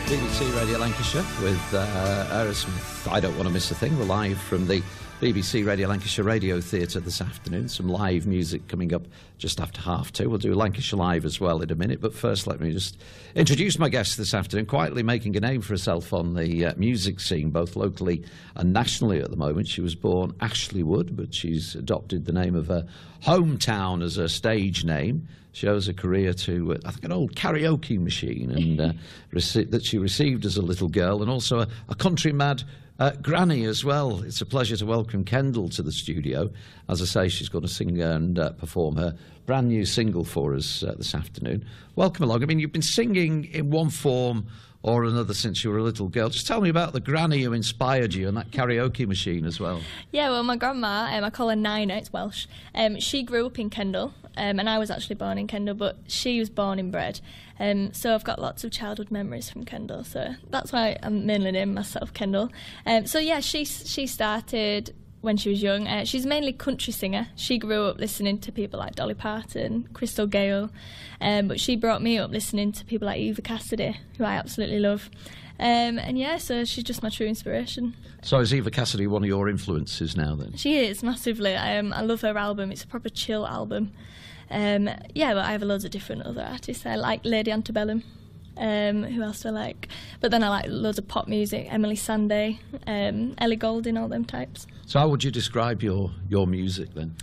BBC Radio Lancashire with Aerosmith. I Don't Want to Miss a Thing. We're live from the BBC Radio Lancashire Radio Theatre this afternoon. Some live music coming up just after 2:30. We'll do Lancashire Live as well in a minute. But first, let me just introduce my guest this afternoon, quietly making a name for herself on the music scene, both locally and nationally at the moment. She was born Ashleigh Wood, but she's adopted the name of her hometown as her stage name. She owes a career to, I think, an old karaoke machine and that she received as a little girl, and also a country-mad granny as well. It's a pleasure to welcome Kendall to the studio. As I say, she's going to sing and perform her brand new single for us this afternoon. Welcome along. I mean, you've been singing in one form or another since you were a little girl. Just tell me about the granny who inspired you and that karaoke machine as well. Yeah, well, my grandma, I call her Nina, it's Welsh. She grew up in Kendal, and I was actually born in Kendal, but she was born and bred. So I've got lots of childhood memories from Kendal, so that's why I'm mainly named myself Kendal. So yeah, she started when she was young. She's mainly country singer. She grew up listening to people like Dolly Parton, Crystal Gale, but she brought me up listening to people like Eva Cassidy, who I absolutely love. And yeah, so she's just my true inspiration. So is Eva Cassidy one of your influences now then? She is, massively. I love her album. It's a proper chill album. Yeah, but I have loads of different other artists. I like Lady Antebellum. Who else do I like? But then I like loads of pop music, Emily Sandé, Ellie Goulding, all them types. So how would you describe your music then?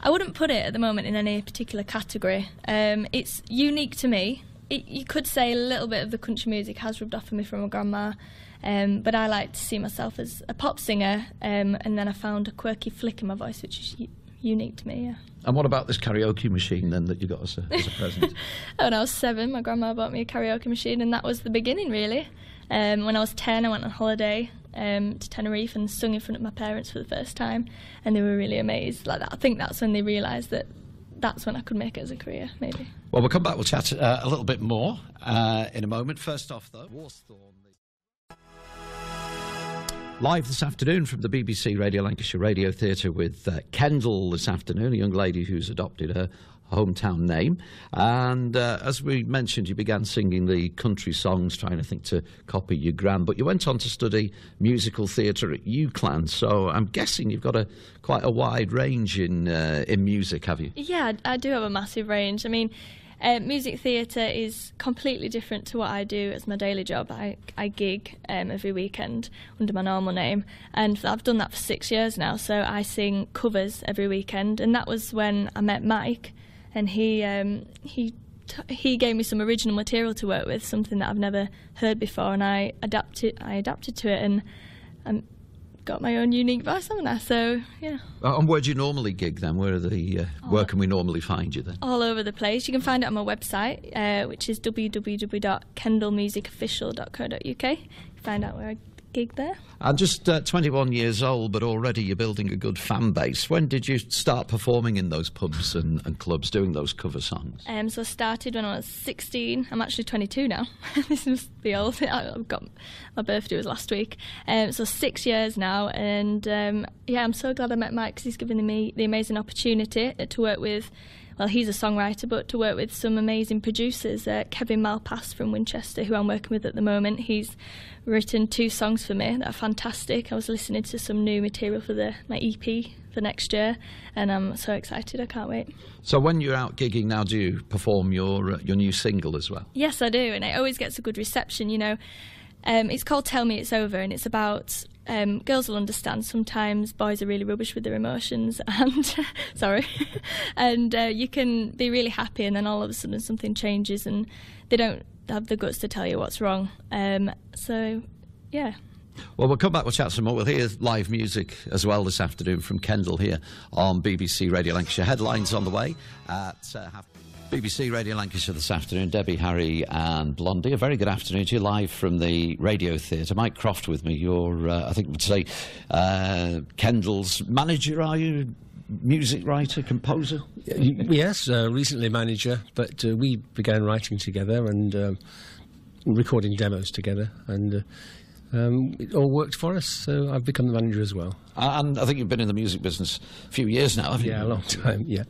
I wouldn't put it at the moment in any particular category. It's unique to me. You could say a little bit of the country music has rubbed off on me from my grandma, but I like to see myself as a pop singer, and then I found a quirky flick in my voice, which is unique to me, yeah. And what about this karaoke machine then that you got as a present? When I was 7, my grandma bought me a karaoke machine, and that was the beginning, really. When I was 10, I went on holiday to Tenerife and sung in front of my parents for the first time, and they were really amazed. Like that. I think that's when they realised that that's when I could make it as a career, maybe. Well, we'll come back, we'll chat a little bit more in a moment. First off, though, live this afternoon from the BBC Radio Lancashire Radio Theatre with Kendall this afternoon, a young lady who's adopted her hometown name. And as we mentioned, you began singing the country songs, trying, I think, to copy your gran, but you went on to study musical theatre at UCLan, so I'm guessing you've got quite a wide range in music, have you? Yeah, I do have a massive range. I mean, music theatre is completely different to what I do as my daily job. I gig every weekend under my normal name, and I've done that for 6 years now, so I sing covers every weekend, and that was when I met Mike, and he gave me some original material to work with, something that I've never heard before, and I adapted to it, and got my own unique voice, haven't I? So yeah. And where do you normally gig then? Where can we normally find you then? All over the place. You can find it on my website, which is www.kendallmusicofficial.co.uk. You can find out where I gig there. I'm just 21 years old, but already you're building a good fan base. When did you start performing in those pubs and clubs, doing those cover songs? So I started when I was 16. I'm actually 22 now. This must be old. My birthday was last week. So 6 years now, and yeah, I'm so glad I met Mike, because he's given me the amazing opportunity to work with, well, he's a songwriter, but to work with some amazing producers. Kevin Malpass from Winchester, who I'm working with at the moment, he's written 2 songs for me that are fantastic. I was listening to some new material for my EP for next year, and I'm so excited, I can't wait. So when you're out gigging now, do you perform your new single as well? Yes, I do, and it always gets a good reception, you know. It's called Tell Me It's Over, and it's about girls will understand sometimes boys are really rubbish with their emotions, and sorry, and you can be really happy, and then all of a sudden something changes and they don't have the guts to tell you what's wrong. So yeah. Well, we'll come back, we'll chat some more. We'll hear live music as well this afternoon from Kendall here on BBC Radio Lancashire. Headlines on the way at BBC Radio Lancashire this afternoon. Debbie, Harry and Blondie, a very good afternoon to you, live from the Radio Theatre. Mike Croft with me. You're, I think we'd say, Kendall's manager, are you? Music writer, composer? Yes, recently manager, but we began writing together and recording demos together, and it all worked for us, so I've become the manager as well. And I think you've been in the music business a few years now, haven't you? Yeah, a long time, yeah.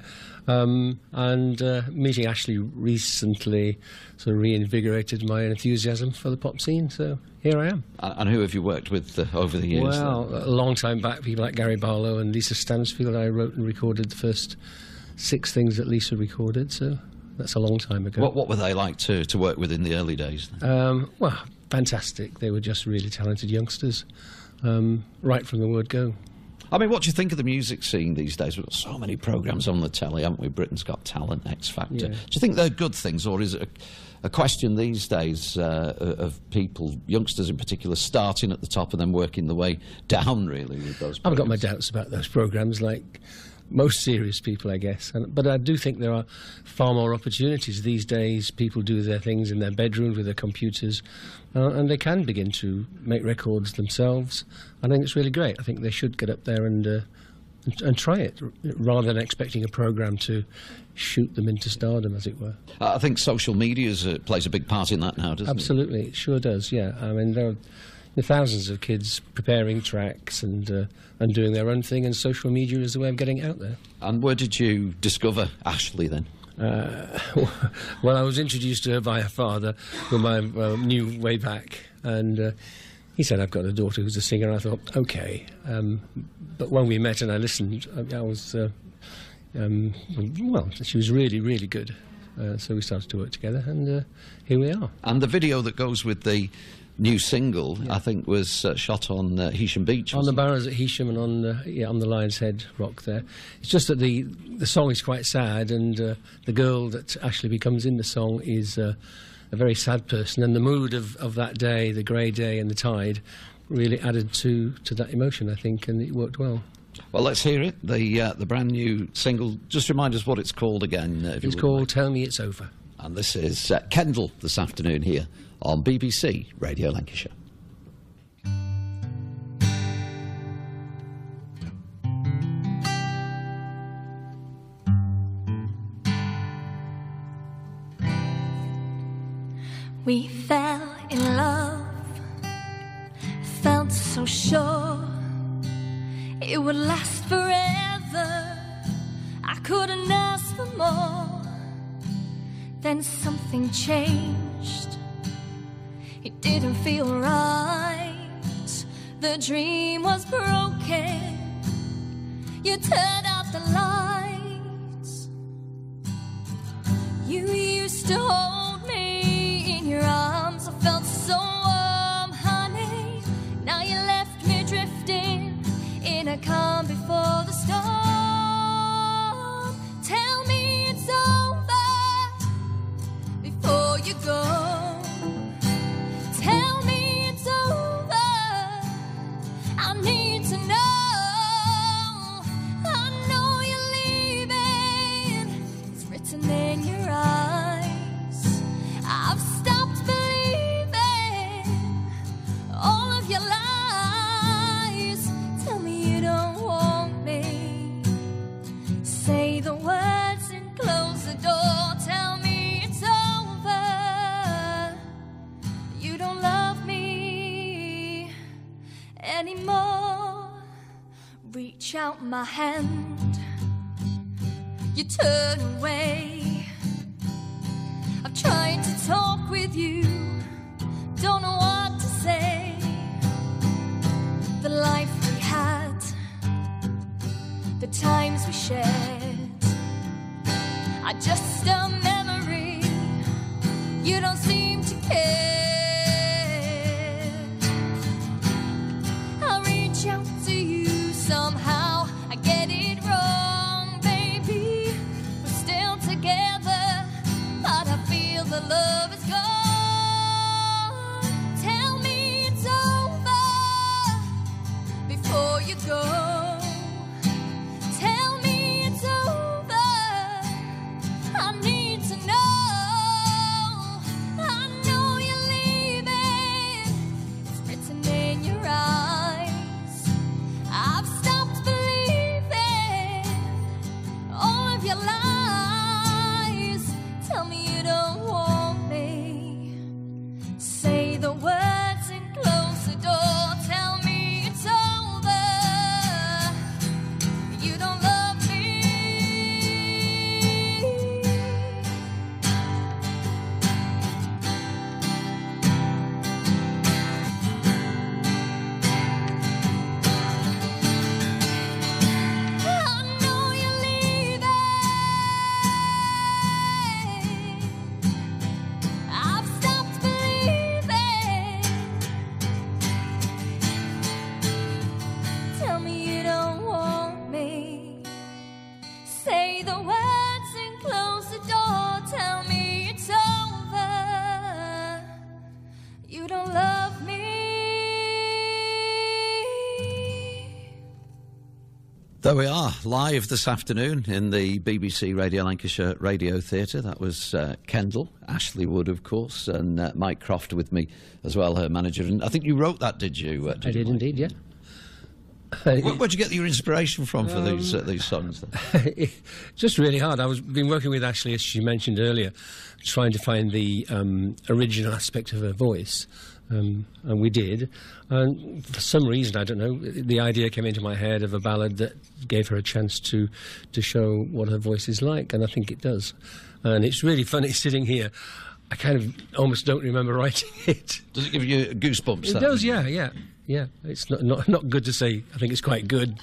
Meeting Ashleigh recently sort of reinvigorated my enthusiasm for the pop scene, so here I am. And who have you worked with over the years? Well, a long time back, people like Gary Barlow and Lisa Stansfield. I wrote and recorded the first 6 things that Lisa recorded, so that's a long time ago. What were they like to work with in the early days? Well, fantastic. They were just really talented youngsters, right from the word go. I mean, what do you think of the music scene these days? We've got so many programmes on the telly, haven't we? Britain's Got Talent, X Factor. Yeah. Do you think they're good things, or is it a question these days of people, youngsters in particular, starting at the top and then working the way down, really, with those programmes? I've got my doubts about those programmes, like most serious people, I guess. But I do think there are far more opportunities these days. People do their things in their bedrooms with their computers, and they can begin to make records themselves. I think it's really great. I think they should get up there and try it, rather than expecting a programme to shoot them into stardom, as it were. I think social media plays a big part in that now, doesn't it? Absolutely, it sure does, yeah. I mean, there are thousands of kids preparing tracks and doing their own thing, and social media is the way of getting out there. And where did you discover Ashleigh then? Well, I was introduced to her by her father, whom I knew way back, and he said, "I've got a daughter who's a singer." I thought, OK. But when we met and I listened, I was, well, she was really, really good. So we started to work together, and here we are. And the video that goes with the new single, yeah, I think, was shot on Heysham Beach. On the Barrows at Heysham and on the Lion's Head rock there. It's just that the song is quite sad, and the girl that Ashleigh becomes in the song is a very sad person, and the mood of that day, the grey day and the tide, really added to that emotion, I think, and it worked well. Well, let's hear it. The brand new single. Just remind us what it's called again. It's called Tell Me It's Over. And this is Kendall this afternoon here on BBC Radio Lancashire. We fell in love, felt so sure it would last forever. I couldn't ask for more. Then something changed. It didn't feel right. The dream was broken. You turned out the lights. You used to hold me in your arms. I felt so warm, honey. Now you left me drifting in a calm before the storm. Tell me it's over before you go. Tell me it's over. I need to know. I know you're leaving. It's written in your eyes. I've stopped believing all of your lies. Tell me you don't want me. Say the words and close the door. Tell me it's over. You don't love me anymore. Reach out my hand. You turn away. I've tried to talk with you. Don't know what to say. The life we had, the times we shared, are just a memory. You don't seem to care. I'll reach out to you somehow. I get it wrong, baby. We're still together, but I feel the love is gone. Tell me it's over before you go. Tell me it's over. I need to know. I know you're leaving. It's written in your eyes. I've stopped believing all of your lies. Tell me you don't want me. Say the words and close the door. You don't love me. There we are, live this afternoon in the BBC Radio Lancashire Radio Theatre. That was Kendall, Ashleigh Wood, of course, and Mike Croft with me as well, her manager. And I think you wrote that, did you? I did indeed, yeah. Where'd you get your inspiration from for these songs? Then? Just really hard. Been working with Ashleigh, as she mentioned earlier, trying to find the original aspect of her voice. And we did. And for some reason, I don't know, the idea came into my head of a ballad that gave her a chance to show what her voice is like, and I think it does. And it's really funny sitting here. I kind of almost don't remember writing it. Does it give you goosebumps? It does, yeah. It's not good to say, I think it's quite good.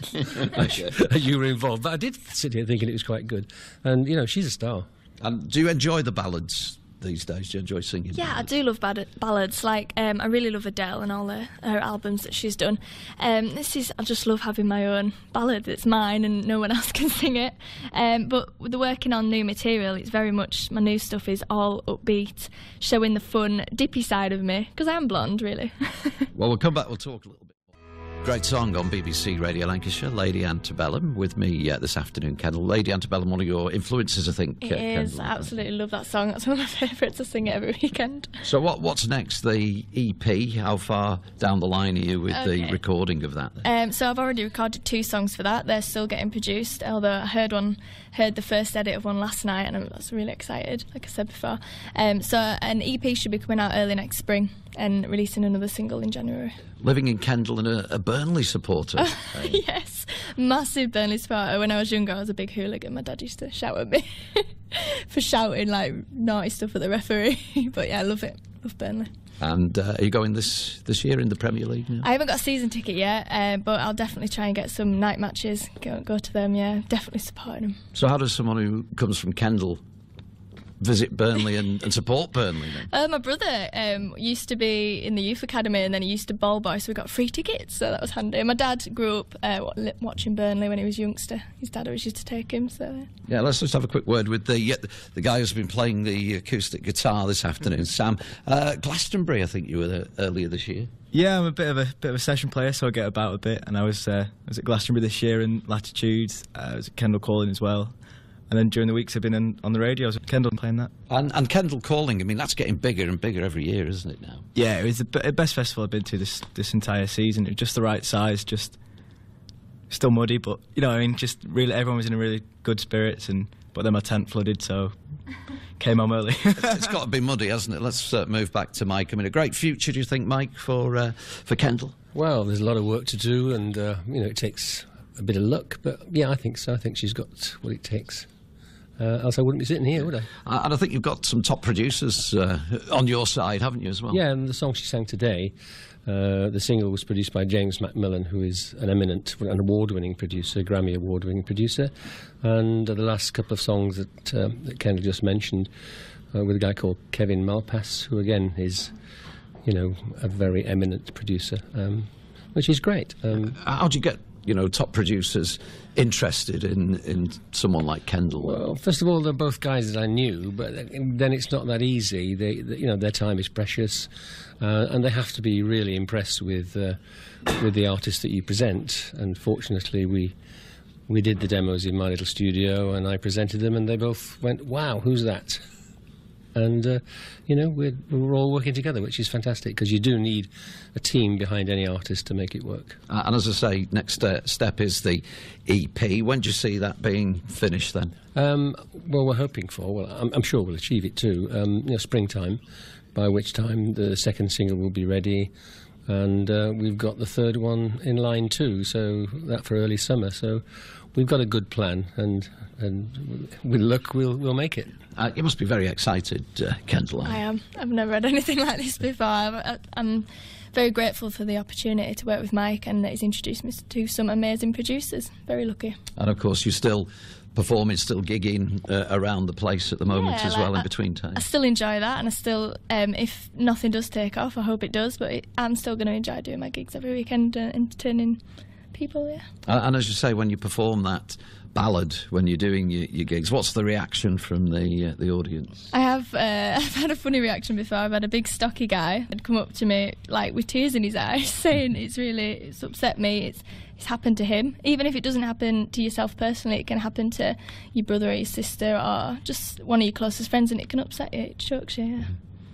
You were involved. But I did sit here thinking it was quite good. And, you know, she's a star. And do you enjoy the ballads these days? Do you enjoy singing? Yeah, ballads? I do love ballads. Like, I really love Adele and all her albums that she's done. I just love having my own ballad that's mine and no one else can sing it. But with the working on new material, it's very much, my new stuff is all upbeat, showing the fun, dippy side of me, because I am blonde, really. Well, we'll come back, we'll talk a little bit. Great song on BBC Radio Lancashire, Lady Antebellum, with me this afternoon, Kendall. Lady Antebellum, one of your influences, I think. It is. I absolutely love that song. That's one of my favourites. I sing it every weekend. So what's next? The EP? How far down the line are you with the recording of that? So I've already recorded 2 songs for that. They're still getting produced, although I heard the first edit of one last night, and I was really excited, like I said before. So an EP should be coming out early next spring and releasing another single in January. Living in Kendall and a Burnley supporter. Yes, massive Burnley supporter. When I was younger, I was a big hooligan. My dad used to shout at me for shouting like naughty stuff at the referee. But yeah, I love it. Love Burnley. And are you going this year in the Premier League now? I haven't got a season ticket yet, but I'll definitely try and get some night matches, go to them, yeah. Definitely supporting them. So how does someone who comes from Kendall visit Burnley and support Burnley then? My brother used to be in the youth academy, and then he used to ball boy, so we got free tickets, so that was handy. My dad grew up watching Burnley when he was a youngster. His dad always used to take him, so... Yeah, let's just have a quick word with the guy who's been playing the acoustic guitar this afternoon, Sam. Glastonbury, I think you were there earlier this year. Yeah, I'm a bit of a session player, so I get about a bit, and I was at Glastonbury this year in Latitude. I was at Kendall Calling as well. And then during the weeks I've been on the radio, so Kendall playing that. And Kendall Calling, I mean, that's getting bigger and bigger every year, isn't it now? Yeah, it was the best festival I've been to this entire season. It was just the right size, just still muddy, but, you know, I mean, just really, everyone was in a really good spirits, but then my tent flooded, so came home early. It's got to be muddy, hasn't it? Let's move back to Mike. I mean, a great future, do you think, Mike, for Kendall? Well, there's a lot of work to do, and, you know, it takes a bit of luck, but, yeah, I think so. I think she's got what it takes. Else I wouldn't be sitting here, would I? And I think you've got some top producers on your side, haven't you, as well? Yeah, and the song she sang today, the single was produced by James Macmillan, who is an award-winning producer, Grammy award-winning producer. And the last couple of songs that Kendall just mentioned, with a guy called Kevin Malpass, who again is, you know, a very eminent producer, which is great. How do you get, you know, top producers interested in someone like Kendall? Well, first of all, they're both guys that I knew, but then it's not that easy. You know, their time is precious, and they have to be really impressed with the artist that you present. And fortunately, we did the demos in my little studio, and I presented them, and they both went, "Wow, who's that?" And, you know, we're all working together, which is fantastic, because you do need a team behind any artist to make it work. And as I say, next step is the EP. When do you see that being finished then? Well, we're hoping for, I'm sure we'll achieve it too, you know, springtime, by which time the second single will be ready. And we've got the third one in line too, so that for early summer. So we've got a good plan, and with luck we'll make it. You must be very excited, Kendall. I am. I've never had anything like this before. I'm very grateful for the opportunity to work with Mike, and that he's introduced me to some amazing producers. Very lucky. And of course, you're still performing, still gigging around the place at the moment as well, in between times. I still enjoy that, and I still, if nothing does take off, I hope it does, but I'm still going to enjoy doing my gigs every weekend, entertaining people, yeah. And as you say, when you perform that ballad, when you're doing your gigs, what's the reaction from the audience? I've had a funny reaction before. I've had a big stocky guy and come up to me like with tears in his eyes saying it's upset me, it's happened to him. Even if it doesn't happen to yourself personally, it can happen to your brother or your sister or just one of your closest friends, and it can upset you, it shocks you, yeah.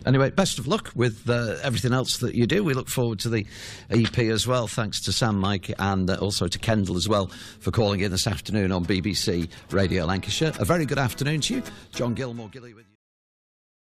Anyway, best of luck with everything else that you do. We look forward to the EP as well. Thanks to Sam, Mike, and also to Kendall as well for calling in this afternoon on BBC Radio Lancashire. A very good afternoon to you. John Gilmore, Gilly with you.